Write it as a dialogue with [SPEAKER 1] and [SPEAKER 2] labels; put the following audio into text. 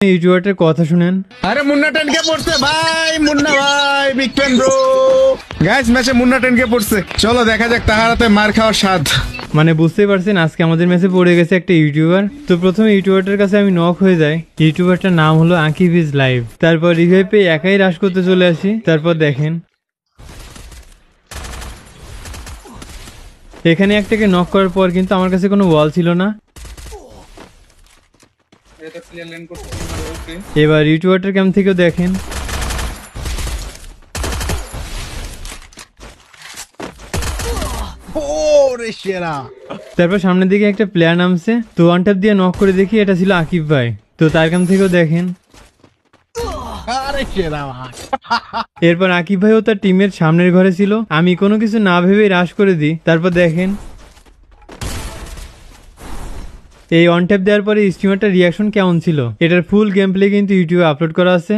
[SPEAKER 1] ইউটিউবারটার কথা শুনেন।
[SPEAKER 2] আরে মুন্না 10K পড়ছে ভাই, মুন্না ভাই, বিগ ফ্যান ব্রো। গাইস ম্যাচে মুন্না 10K পড়ছে, চলো দেখা যাক তাহার হাতে মার খাওয়ার স্বাদ।
[SPEAKER 1] মানে বুঝতেই পারছেন আজকে আমাদের ম্যাচে পড়ে গেছে একটা ইউটিউবার। তো প্রথমে ইউটিউবারটার কাছে আমি নক হয়ে যাই। ইউটিউবারটার নাম হলো আকিব ইজ লাইভ। তারপর রিভাইভ পেয়ে একাই রাশ করতে চলে আসি। তারপর দেখেন এখানে একটাকে নক করার পর কিন্তু আমার কাছে কোনো ওয়াল ছিল না। এবার ইউটিউবারটার ক্যাম্প থেকেও দেখেন তারপর সামনের দিকে একটা প্লেয়ার নামছে, তো ওয়ান ট্যাপ দিয়ে নক করে দেখি এটা ছিল আকিব ভাই। তো তার ক্যাম্প থেকেও দেখেন। এরপর আকিব ভাইও তার টিমের সামনের ঘরে ছিল, আমি কোনো কিছু না ভেবে রাশ করে দিই। তারপর দেখেন এই ওয়ান ট্যাপ দেওয়ার পরে স্ট্রিমারটার রিয়াকশন কেমন ছিল। এটার ফুল গেম প্লে কিন্তু ইউটিউবে আপলোড করা আছে।